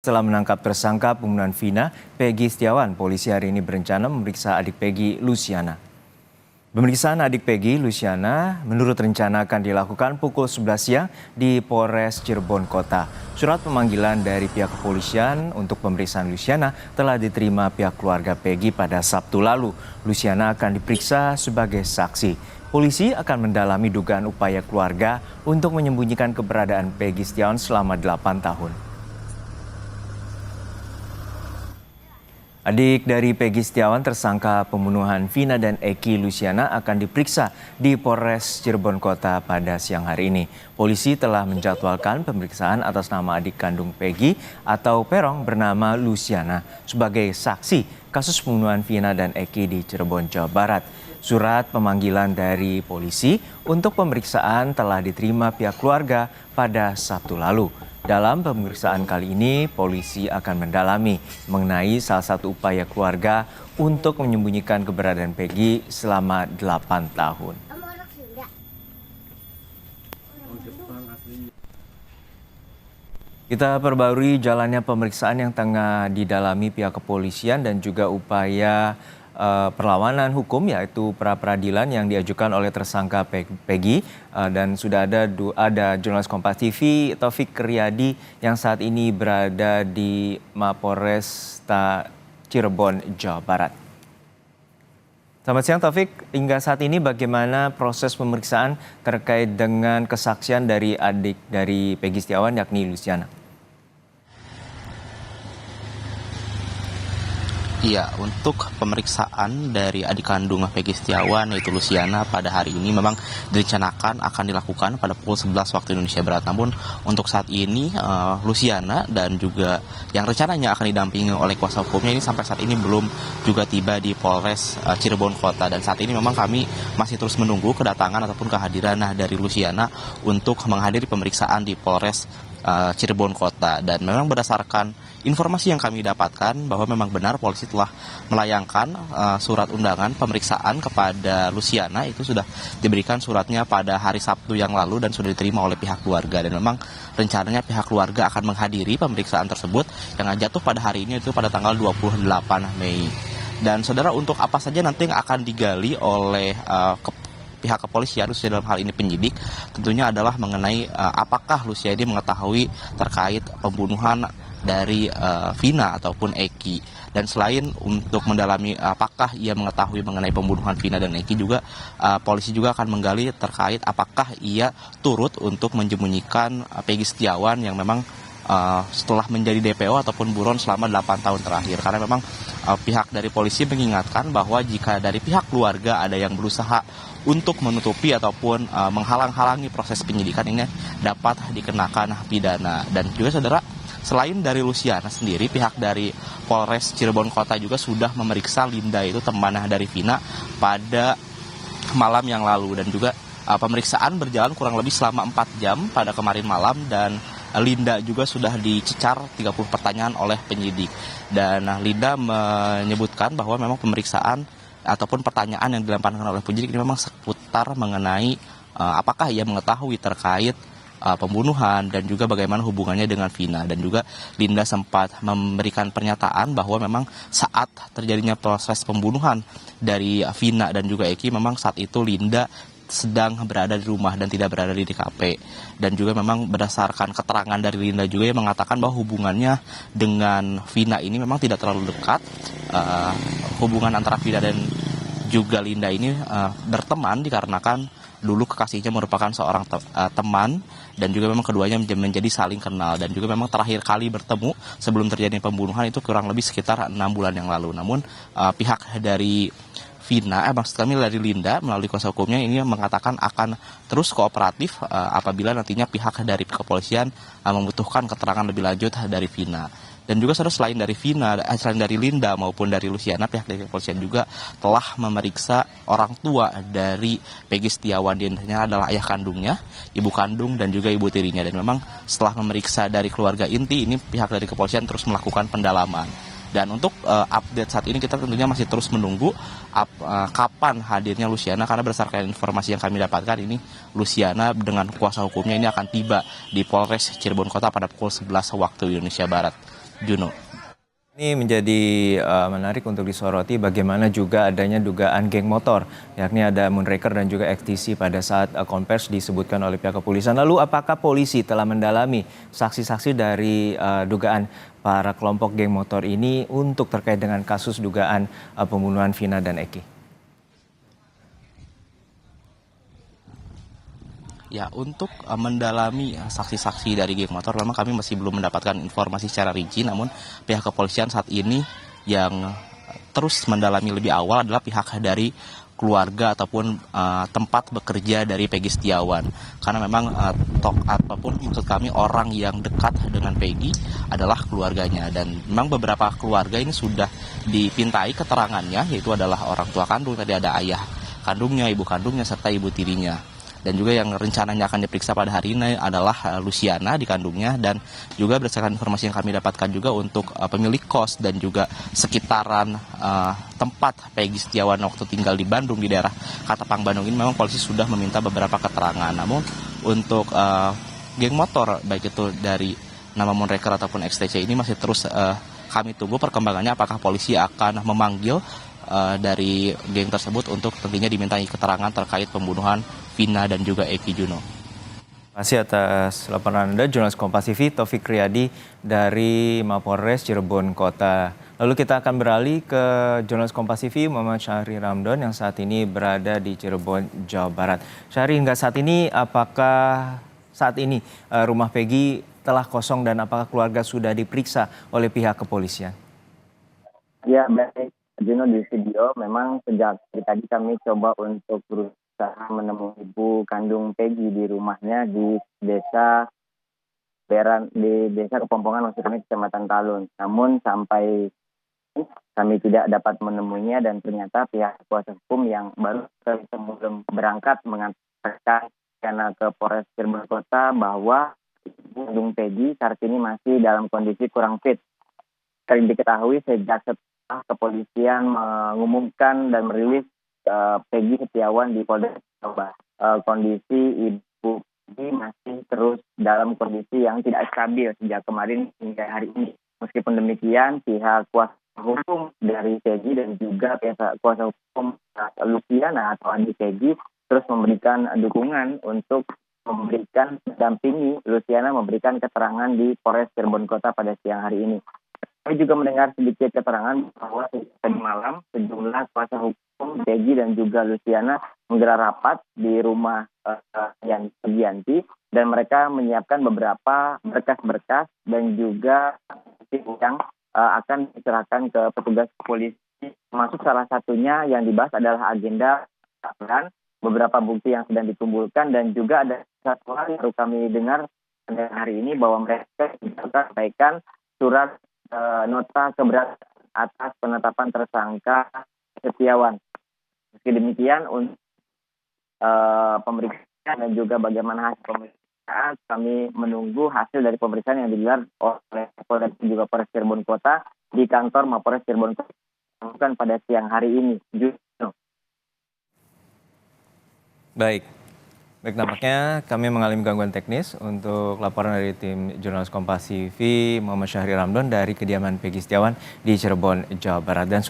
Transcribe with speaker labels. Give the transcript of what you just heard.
Speaker 1: Setelah menangkap tersangka pembunuhan Vina, Peggy Setiawan, polisi hari ini berencana memeriksa adik Peggy, Luciana. Pemeriksaan adik Peggy, Luciana, menurut rencana akan dilakukan pukul 11 siang di Polres Cirebon Kota. Surat pemanggilan dari pihak kepolisian untuk pemeriksaan Luciana telah diterima pihak keluarga Peggy pada Sabtu lalu. Luciana akan diperiksa sebagai saksi. Polisi akan mendalami dugaan upaya keluarga untuk menyembunyikan keberadaan Peggy Setiawan selama 8 tahun. Adik dari Peggy Setiawan tersangka pembunuhan Vina dan Eki Luciana akan diperiksa di Polres Cirebon Kota pada siang hari ini. Polisi telah menjadwalkan pemeriksaan atas nama adik kandung Peggy atau Perong bernama Luciana sebagai saksi kasus pembunuhan Vina dan Eki di Cirebon, Jawa Barat. Surat pemanggilan dari polisi untuk pemeriksaan telah diterima pihak keluarga pada Sabtu lalu. Dalam pemeriksaan kali ini, polisi akan mendalami mengenai salah satu upaya keluarga untuk menyembunyikan keberadaan Peggy selama 8 tahun. Kita perbarui jalannya pemeriksaan yang tengah didalami pihak kepolisian dan juga upaya perlawanan hukum yaitu pra-peradilan yang diajukan oleh tersangka Peggy dan sudah ada jurnalis Kompas TV Taufik Riyadi yang saat ini berada di Mapolres Cirebon, Jawa Barat. Selamat siang Taufik, hingga saat ini bagaimana proses pemeriksaan terkait dengan kesaksian dari adik dari Peggy Setiawan yakni Luciana?
Speaker 2: Iya, untuk pemeriksaan dari adik kandung Peggy Setiawan yaitu Luciana pada hari ini memang direncanakan akan dilakukan pada pukul 11 waktu Indonesia Barat. Namun untuk saat ini Luciana dan juga yang rencananya akan didampingi oleh kuasa hukumnya ini sampai saat ini belum juga tiba di Polres Cirebon Kota. Dan saat ini memang kami masih terus menunggu kedatangan ataupun kehadiran dari Luciana untuk menghadiri pemeriksaan di Polres Cirebon Kota. Dan memang berdasarkan informasi yang kami dapatkan bahwa memang benar polisi telah melayangkan surat undangan pemeriksaan kepada Luciana. Itu sudah diberikan suratnya pada hari Sabtu yang lalu dan sudah diterima oleh pihak keluarga. Dan memang rencananya pihak keluarga akan menghadiri pemeriksaan tersebut yang jatuh pada hari ini itu pada tanggal 28 Mei. Dan saudara, untuk apa saja nanti yang akan digali oleh pihak kepolisian, khususnya dalam hal ini penyidik, tentunya adalah mengenai apakah Luciana ini mengetahui terkait pembunuhan dari Vina ataupun Eki. Dan selain untuk mendalami apakah ia mengetahui mengenai pembunuhan Vina dan Eki, juga polisi juga akan menggali terkait apakah ia turut untuk menyembunyikan Peggy Setiawan yang memang setelah menjadi DPO ataupun buron selama 8 tahun terakhir. Karena memang pihak dari polisi mengingatkan bahwa jika dari pihak keluarga ada yang berusaha untuk menutupi ataupun menghalang-halangi proses penyidikan, ini dapat dikenakan pidana. Dan juga saudara, selain dari Luciana sendiri, pihak dari Polres Cirebon Kota juga sudah memeriksa Linda, itu teman dari Vina, pada malam yang lalu. Dan juga pemeriksaan berjalan kurang lebih selama 4 jam pada kemarin malam. Dan Linda juga sudah dicecar 30 pertanyaan oleh penyidik. Dan Linda menyebutkan bahwa memang pemeriksaan ataupun pertanyaan yang dilemparkan oleh penyidik ini memang seputar mengenai apakah ia mengetahui terkait pembunuhan dan juga bagaimana hubungannya dengan Vina. Dan juga Linda sempat memberikan pernyataan bahwa memang saat terjadinya proses pembunuhan dari Vina dan juga Eki, memang saat itu Linda sedang berada di rumah dan tidak berada di TKP. Dan juga memang berdasarkan keterangan dari Linda juga yang mengatakan bahwa hubungannya dengan Vina ini memang tidak terlalu dekat. Hubungan antara Vina dan juga Linda ini berteman dikarenakan dulu kekasihnya merupakan seorang teman, dan juga memang keduanya menjadi saling kenal. Dan juga memang terakhir kali bertemu sebelum terjadi pembunuhan itu kurang lebih sekitar 6 bulan yang lalu. Namun pihak dari Vina, maksud kami dari Linda melalui kuasa hukumnya ini mengatakan akan terus kooperatif apabila nantinya pihak dari kepolisian membutuhkan keterangan lebih lanjut dari Vina. Dan juga saudara, selain dari Linda maupun dari Luciana, pihak dari kepolisian juga telah memeriksa orang tua dari Peggy Setiawan. Di antaranya adalah ayah kandungnya, ibu kandung, dan juga ibu tirinya. Dan memang setelah memeriksa dari keluarga inti ini, pihak dari kepolisian terus melakukan pendalaman. Dan untuk update saat ini kita tentunya masih terus menunggu kapan hadirnya Luciana, karena berdasarkan informasi yang kami dapatkan ini Luciana dengan kuasa hukumnya ini akan tiba di Polres Cirebon Kota pada pukul 11 waktu Indonesia Barat. Juno.
Speaker 1: Ini menjadi menarik untuk disoroti bagaimana juga adanya dugaan geng motor, yakni ada Moonraker dan juga XTC pada saat konvers disebutkan oleh pihak kepolisian. Lalu apakah polisi telah mendalami saksi-saksi dari dugaan para kelompok geng motor ini untuk terkait dengan kasus dugaan pembunuhan Vina dan Eki?
Speaker 2: Ya, untuk mendalami saksi-saksi dari geng motor, memang kami masih belum mendapatkan informasi secara rinci, namun pihak kepolisian saat ini yang terus mendalami lebih awal adalah pihak dari keluarga ataupun tempat bekerja dari Peggy Setiawan. Karena memang ataupun maksud kami orang yang dekat dengan Peggy adalah keluarganya, dan memang beberapa keluarga ini sudah dipintai keterangannya, yaitu adalah orang tua kandung, tadi ada ayah kandungnya, ibu kandungnya, serta ibu tirinya. Dan juga yang rencananya akan diperiksa pada hari ini adalah Luciana di kandungnya, dan juga berdasarkan informasi yang kami dapatkan juga untuk pemilik kos dan juga sekitaran tempat Peggy Setiawan waktu tinggal di Bandung, di daerah Katapang Bandung ini, memang polisi sudah meminta beberapa keterangan. Namun untuk geng motor, baik itu dari nama Moonraker ataupun XTC ini, masih terus kami tunggu perkembangannya, apakah polisi akan memanggil dari geng tersebut untuk tentunya dimintai keterangan terkait pembunuhan Vina dan juga Eki, Juno.
Speaker 1: Terima kasih atas laporan Anda, jurnalis Kompas TV Taufik Riyadi dari Mapolres Cirebon Kota. Lalu kita akan beralih ke jurnalis Kompas TV Muhammad Syahri Ramdan yang saat ini berada di Cirebon, Jawa Barat. Syahri, hingga saat ini apakah saat ini rumah Peggy telah kosong dan apakah keluarga sudah diperiksa oleh pihak kepolisian?
Speaker 3: Ya, baik. Juno, di studio memang sejak tadi kami coba untuk berusaha menemui ibu kandung Peggy di rumahnya di desa Kepompongan, maksud kami Kecamatan Talun. Namun sampai kami tidak dapat menemuinya, dan ternyata pihak kuasa hukum yang baru sebelum berangkat mengantarkan karena ke Polres Cirebon Kota bahwa ibu kandung Peggy saat ini masih dalam kondisi kurang fit. Diketahui sejak kepolisian mengumumkan dan merilis Peggy Setiawan di Polda Jawa Barat. Kondisi ibu Peggy masih terus dalam kondisi yang tidak stabil sejak kemarin hingga hari ini. Meskipun demikian, pihak kuasa hukum dari Peggy dan juga pihak kuasa hukum Luciana atau adik Peggy terus memberikan dukungan untuk mendampingi Luciana memberikan keterangan di Polres Cirebon Kota pada siang hari ini. Kami juga mendengar sedikit keterangan bahwa tadi malam sejumlah kuasa hukum Peggy dan juga Luciana menggelar rapat di rumah Yanti, dan mereka menyiapkan beberapa berkas-berkas dan juga yang akan diserahkan ke petugas polisi. Termasuk salah satunya yang dibahas adalah agenda dan beberapa bukti yang sedang dikumpulkan, dan juga ada satu hal yang baru kami dengar hari ini bahwa mereka juga sampaikan surat nota keberatan atas penetapan tersangka Setiawan. Meski demikian, untuk pemeriksaan dan juga bagaimana hasil pemeriksaan, kami menunggu hasil dari pemeriksaan yang digelar oleh Polda dan juga Polres Cirebon Kota di kantor Mapolres Cirebon Kota bukan pada siang hari ini.
Speaker 1: Baik, nampaknya kami mengalami gangguan teknis untuk laporan dari tim jurnalis Kompas TV Muhammad Syahri Ramdan dari kediaman Peggy Setiawan di Cirebon, Jawa Barat. Dan